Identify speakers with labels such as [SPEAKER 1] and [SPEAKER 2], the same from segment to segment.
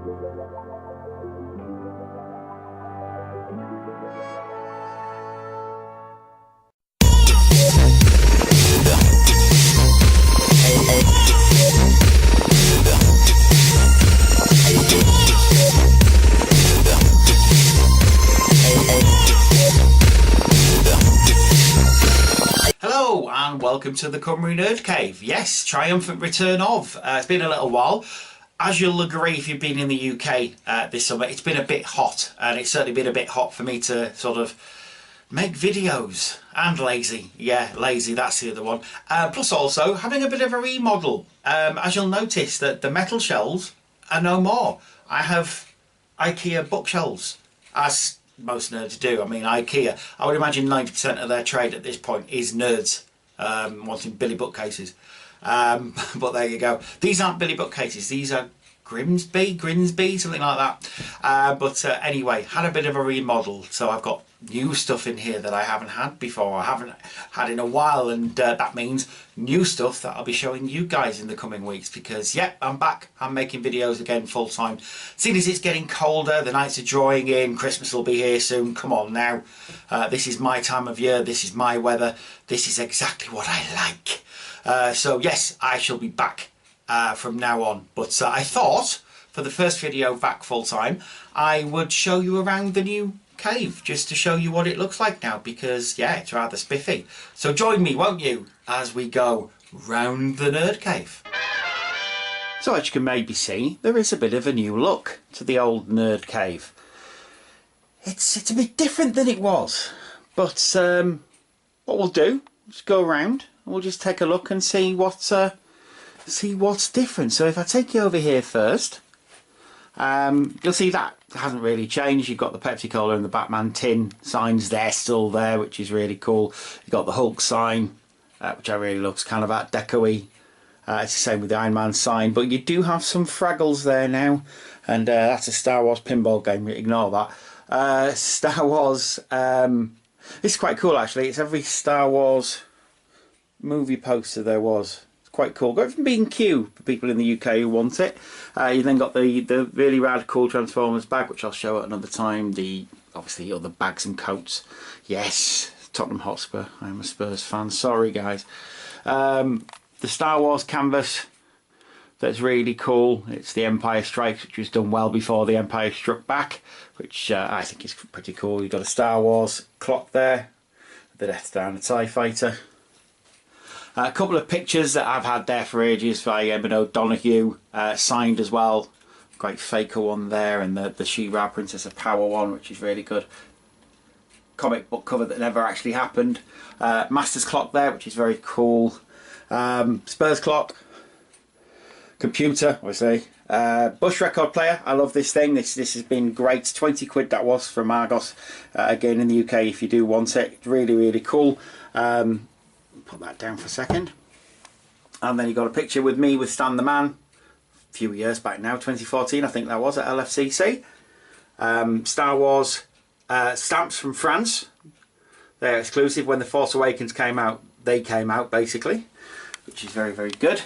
[SPEAKER 1] Hello and welcome to the Cymru Nerd Cave. Yes, triumphant return of. It's been a little while. As you'll agree if you've been in the UK this summer, it's been a bit hot, and it's certainly been a bit hot for me to sort of make videos. And lazy. Yeah, lazy, that's the other one. Plus also having a bit of a remodel. As you'll notice that the metal shelves are no more. I have IKEA bookshelves, as most nerds do. I mean, IKEA, I would imagine 90% of their trade at this point is nerds wanting Billy bookcases. But there you go. These aren't Billy bookcases, these are Grimsby, something like that. But anyway, had a bit of a remodel, so I've got new stuff in here that I haven't had before, I haven't had in a while, and that means new stuff that I'll be showing you guys in the coming weeks, because yeah, I'm back, I'm making videos again full time. Seeing as it's getting colder, the nights are drawing in, Christmas will be here soon, come on now. This is my time of year, this is my weather, this is exactly what I like. So yes, I shall be back from now on, but I thought for the first video back full time I would show you around the new cave, just to show you what it looks like now, because yeah, it's rather spiffy. So join me, won't you, as we go round the nerd cave. So as you can maybe see, there is a bit of a new look to the old nerd cave. It's a bit different than it was, but what we'll do is go around and we'll just take a look and see what's different. So if I take you over here first, you'll see that hasn't really changed. You've got the Pepsi Cola and the Batman tin signs, they're still there, which is really cool. You've got the Hulk sign, which I really looks kind of Art Deco-y. It's the same with the Iron Man sign, but you do have some Fraggles there now, and that's a Star Wars pinball game, ignore that. Star Wars, it's quite cool actually, it's every Star Wars movie poster there was. Quite cool. Got it from B&Q for people in the UK who want it. You then got the really rad cool Transformers bag, which I'll show at another time. The obviously other bags and coats. Yes, Tottenham Hotspur. I'm a Spurs fan. Sorry guys. The Star Wars canvas. That's really cool. It's the Empire Strikes, which was done well before the Empire Struck Back, which I think is pretty cool. You've got a Star Wars clock there, the Death Star and the TIE Fighter. A couple of pictures that I've had there for ages by Evan O'Donoghue, signed as well. Great Faker one there, and the She-Ra Princess of Power one, which is really good. Comic book cover that never actually happened. Master's clock there, which is very cool. Spurs clock. Computer, obviously. Bush record player, I love this thing. This has been great. 20 quid that was from Argos. Again in the UK if you do want it. Really, really cool. Put that down for a second, and then you got a picture with me with Stan the Man a few years back now, 2014 I think that was, at LFCC. Star Wars stamps from France, they're exclusive. When The Force Awakens came out, they came out basically, which is very, very good.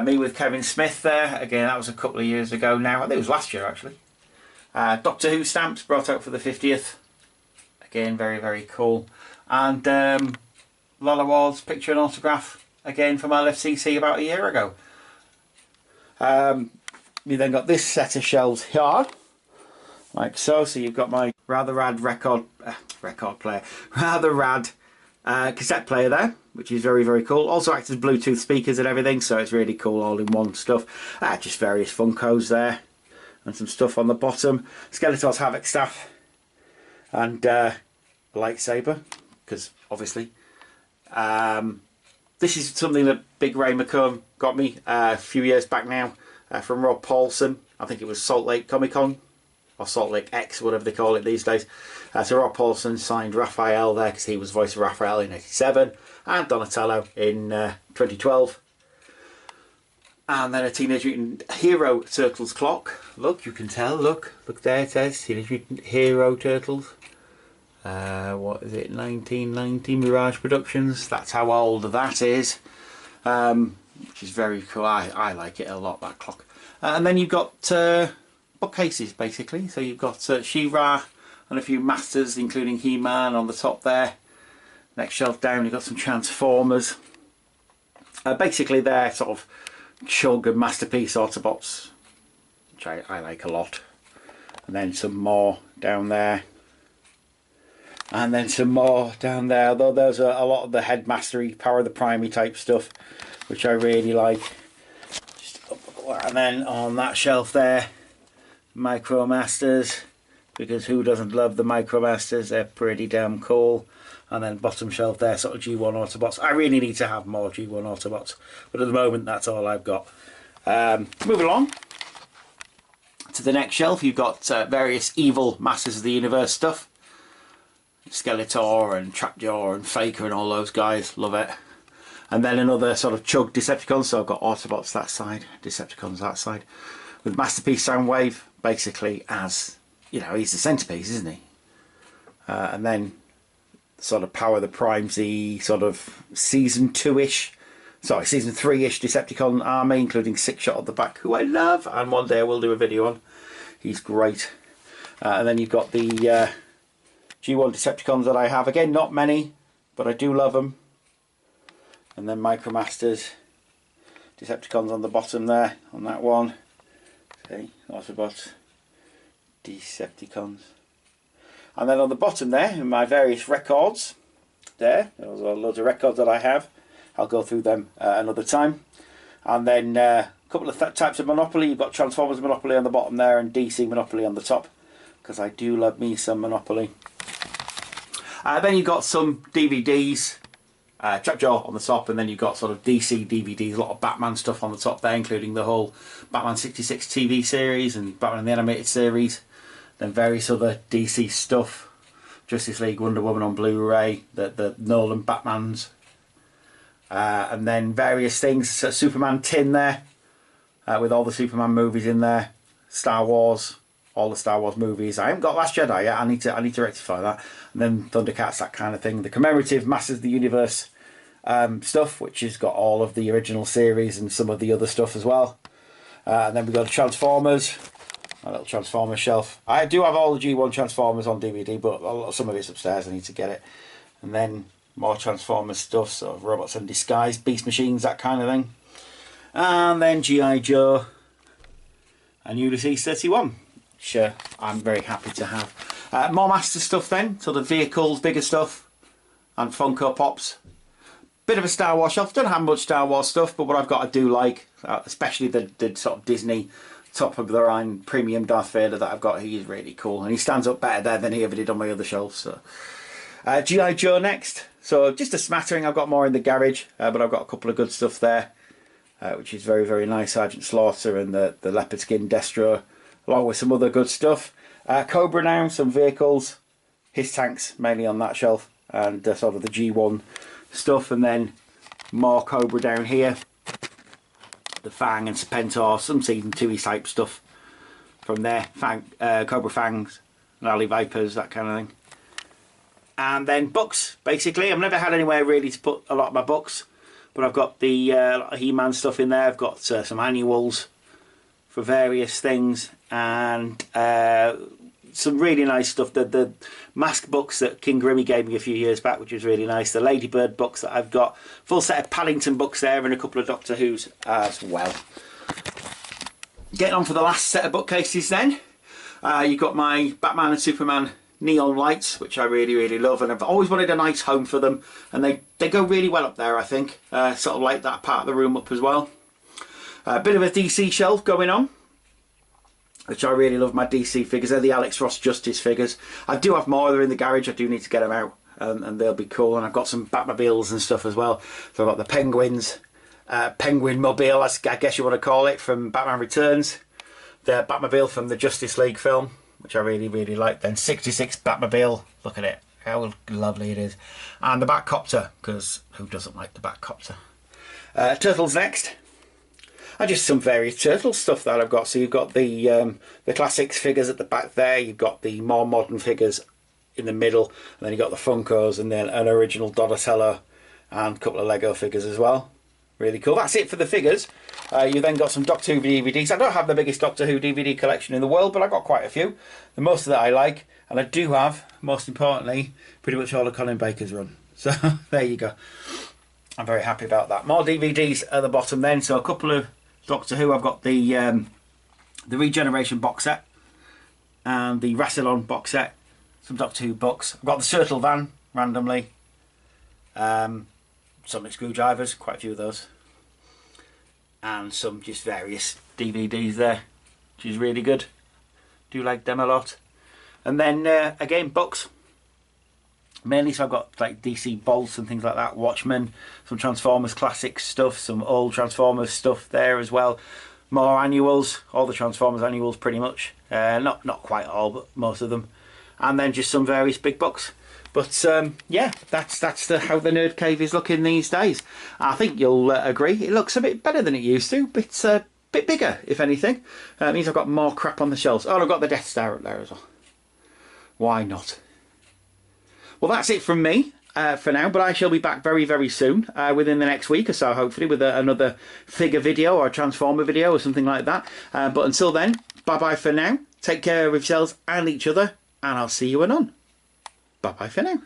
[SPEAKER 1] Me with Kevin Smith there, again that was a couple of years ago now, I think it was last year actually. Doctor Who stamps brought out for the 50th, again very, very cool. And Lola Ward's picture and autograph, again from LFCC about a year ago. You then got this set of shelves here, like so. So you've got my rather rad cassette player there, which is very, very cool. Also acts as Bluetooth speakers and everything, so it's really cool all in one stuff. Just various Funkos there, and some stuff on the bottom. Skeletor's Havoc staff, and a lightsaber, because obviously. This is something that Big Ray McComb got me a few years back now, from Rob Paulson. I think it was Salt Lake Comic Con, or Salt Lake X, whatever they call it these days. So Rob Paulson signed Raphael there, because he was voice of Raphael in '87, and Donatello in 2012. And then a Teenage Mutant Hero Turtles clock. Look, you can tell, look there it says Teenage Mutant Hero Turtles. What is it, 1990, Mirage Productions. That's how old that is, which is very cool. I like it a lot, that clock. And then you've got bookcases basically. So you've got She-Ra and a few Masters, including He-Man on the top there. Next shelf down you've got some Transformers. Basically they're sort of Chug and Masterpiece Autobots, which I like a lot. And then some more down there. And then some more down there, though there's a lot of the Headmastery, Power of the Primary type stuff, which I really like. And then on that shelf there, Micromasters, because who doesn't love the Micromasters? They're pretty damn cool. And then bottom shelf there, sort of G1 Autobots. I really need to have more G1 Autobots, but at the moment that's all I've got. Moving along to the next shelf, you've got various evil Masters of the Universe stuff. Skeletor and Trapjaw and Faker and all those guys, love it. And then another sort of Chug Decepticons, so I've got Autobots that side, Decepticons that side, with Masterpiece Soundwave basically as, you know, he's the centrepiece, isn't he? And then sort of Power of the Primes, the sort of season 2-ish, sorry, season 3-ish Decepticon army, including Six Shot at the back, who I love, and one day I will do a video on. He's great. And then you've got the G1 Decepticons that I have. Again, not many, but I do love them. And then Micromasters, Decepticons on the bottom there, on that one. Okay, Autobots, Decepticons. And then on the bottom there, in my various records, there's loads of records that I have. I'll go through them another time. And then a couple of types of Monopoly. You've got Transformers Monopoly on the bottom there and DC Monopoly on the top, because I do love me some Monopoly. Then you've got some DVDs, Trapjaw on the top, and then you've got sort of DC DVDs, a lot of Batman stuff on the top there, including the whole Batman 66 TV series and Batman the Animated Series. Then various other DC stuff, Justice League, Wonder Woman on Blu-ray, the Nolan Batmans, and then various things, Superman tin there, with all the Superman movies in there, Star Wars, all the Star Wars movies. I haven't got Last Jedi yet. I need to rectify that. And then Thundercats, that kind of thing. The commemorative Masters of the Universe stuff, which has got all of the original series and some of the other stuff as well. And then we've got Transformers, a little Transformers shelf. I do have all the G1 Transformers on DVD, but some of it's upstairs. I need to get it. And then more Transformers stuff, sort of Robots in Disguise, Beast Machines, that kind of thing. And then G.I. Joe and Ulysses 31. Sure, I'm very happy to have. More Master stuff then, sort of vehicles, bigger stuff, and Funko Pops. Bit of a Star Wars shelf. Don't have much Star Wars stuff, but what I've got I do like, especially the sort of Disney top of the line premium Darth Vader that I've got. He's really cool, and he stands up better there than he ever did on my other shelves. So, G.I. Joe next. So just a smattering. I've got more in the garage, but I've got a couple of good stuff there, which is very, very nice. Sergeant Slaughter and the leopard skin Destro, along with some other good stuff. Cobra now, some vehicles, his tanks mainly on that shelf, and sort of the G1 stuff, and then more Cobra down here, the Fang and Serpentor, some season 2 type stuff from there, Cobra Fangs and Alley Vipers, that kind of thing. And then books, basically. I've never had anywhere really to put a lot of my books, but I've got the He-Man stuff in there. I've got some annuals for various things, and some really nice stuff. The mask books that King Grimmy gave me a few years back, which was really nice. The Ladybird books that I've got. Full set of Paddington books there, and a couple of Doctor Who's as well. Getting on for the last set of bookcases then. You've got my Batman and Superman neon lights, which I really, really love, and I've always wanted a nice home for them, and they go really well up there, I think. Sort of light that part of the room up as well. A bit of a DC shelf going on, which I really love. My DC figures, they're the Alex Ross Justice figures. I do have more, they're in the garage. I do need to get them out, and they'll be cool. And I've got some Batmobiles and stuff as well. So I've got the Penguins, Penguin Mobile, I guess you want to call it, from Batman Returns. The Batmobile from the Justice League film, which I really, really like. Then 66 Batmobile, look at it, how lovely it is. And the Batcopter, because who doesn't like the Batcopter? Turtles next. And just some various Turtle stuff that I've got. So you've got the classics figures at the back there. You've got the more modern figures in the middle. And then you've got the Funkos, and then an original Donatello and a couple of Lego figures as well. Really cool. That's it for the figures. You then got some Doctor Who DVDs. I don't have the biggest Doctor Who DVD collection in the world, but I got quite a few. The most of that I like. And I do have, most importantly, pretty much all of Colin Baker's run. So there you go. I'm very happy about that. More DVDs at the bottom then. So a couple of Doctor Who. I've got the Regeneration box set and the Rassilon box set. Some Doctor Who books. I've got the Turtle Van randomly. Sonic screwdrivers, quite a few of those. And some just various DVDs there, which is really good. Do like them a lot. And then again, books. Mainly, so I've got like DC Bolts and things like that, Watchmen, some Transformers classic stuff, some old Transformers stuff there as well. More annuals, all the Transformers annuals pretty much. Not quite all, but most of them. And then just some various big books. But yeah, that's how the Nerd Cave is looking these days. I think you'll agree. It looks a bit better than it used to. It's a bit bigger, if anything. It means I've got more crap on the shelves. Oh, I've got the Death Star up there as well. Why not? Well, that's it from me for now. But I shall be back very, very soon, within the next week or so, hopefully, with another figure video or a Transformer video or something like that. But until then, bye-bye for now. Take care of yourselves and each other, and I'll see you anon. Bye-bye for now.